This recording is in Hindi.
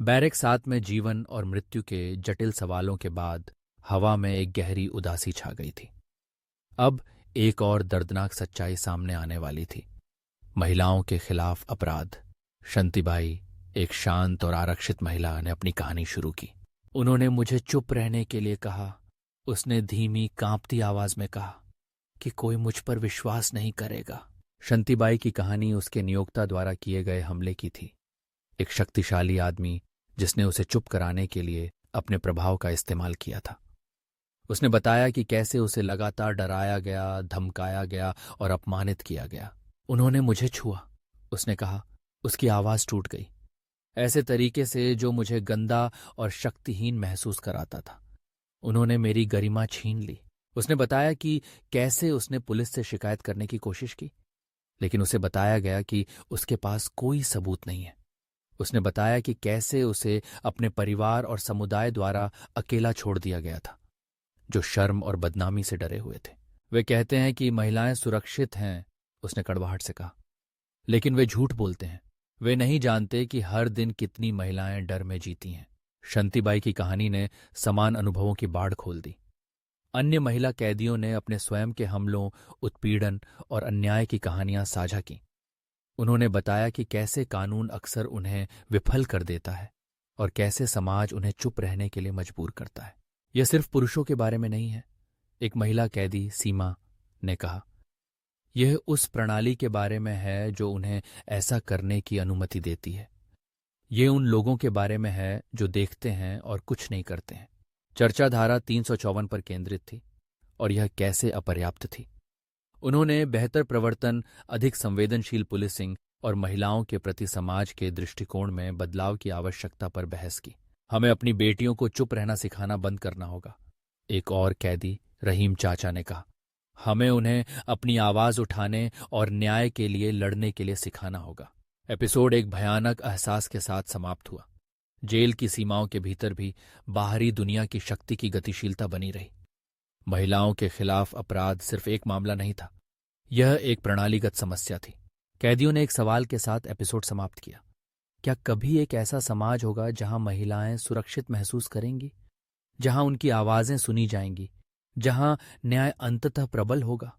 बैरक 7 में जीवन और मृत्यु के जटिल सवालों के बाद हवा में एक गहरी उदासी छा गई थी। अब एक और दर्दनाक सच्चाई सामने आने वाली थी। महिलाओं के खिलाफ अपराध। शंतिबाई, एक शांत और आरक्षित महिला, ने अपनी कहानी शुरू की। उन्होंने मुझे चुप रहने के लिए कहा। उसने धीमी कांपती आवाज में कहा कि कोई मुझ पर विश्वास नहीं करेगा। शंतिबाई की कहानी उसके नियोक्ता द्वारा किए गए हमले की थी। एक शक्तिशाली आदमी जिसने उसे चुप कराने के लिए अपने प्रभाव का इस्तेमाल किया था। उसने बताया कि कैसे उसे लगातार डराया गया, धमकाया गया और अपमानित किया गया। उन्होंने मुझे छुआ, उसने कहा। उसकी आवाज टूट गई, ऐसे तरीके से जो मुझे गंदा और शक्तिहीन महसूस कराता था। उन्होंने मेरी गरिमा छीन ली। उसने बताया कि कैसे उसने पुलिस से शिकायत करने की कोशिश की, लेकिन उसे बताया गया कि उसके पास कोई सबूत नहीं है। उसने बताया कि कैसे उसे अपने परिवार और समुदाय द्वारा अकेला छोड़ दिया गया था, जो शर्म और बदनामी से डरे हुए थे। वे कहते हैं कि महिलाएं सुरक्षित हैं, उसने कड़वाहट से कहा, लेकिन वे झूठ बोलते हैं। वे नहीं जानते कि हर दिन कितनी महिलाएं डर में जीती हैं। शंतिबाई की कहानी ने समान अनुभवों की बाढ़ खोल दी। अन्य महिला कैदियों ने अपने स्वयं के हमलों, उत्पीड़न और अन्याय की कहानियां साझा की। उन्होंने बताया कि कैसे कानून अक्सर उन्हें विफल कर देता है और कैसे समाज उन्हें चुप रहने के लिए मजबूर करता है। यह सिर्फ पुरुषों के बारे में नहीं है, एक महिला कैदी, सीमा, ने कहा। यह उस प्रणाली के बारे में है जो उन्हें ऐसा करने की अनुमति देती है। ये उन लोगों के बारे में है जो देखते हैं और कुछ नहीं करते हैं। चर्चा धारा 354 पर केंद्रित थी और यह कैसे अपर्याप्त थी। उन्होंने बेहतर प्रवर्तन, अधिक संवेदनशील पुलिसिंग और महिलाओं के प्रति समाज के दृष्टिकोण में बदलाव की आवश्यकता पर बहस की। हमें अपनी बेटियों को चुप रहना सिखाना बंद करना होगा, एक और कैदी, रहीम चाचा, ने कहा। हमें उन्हें अपनी आवाज उठाने और न्याय के लिए लड़ने के लिए सिखाना होगा। एपिसोड एक भयानक एहसास के साथ समाप्त हुआ। जेल की सीमाओं के भीतर भी बाहरी दुनिया की शक्ति की गतिशीलता बनी रही। महिलाओं के खिलाफ अपराध सिर्फ एक मामला नहीं था, यह एक प्रणालीगत समस्या थी। कैदियों ने एक सवाल के साथ एपिसोड समाप्त किया। क्या कभी एक ऐसा समाज होगा जहां महिलाएं सुरक्षित महसूस करेंगी, जहां उनकी आवाजें सुनी जाएंगी, जहां न्याय अंततः प्रबल होगा?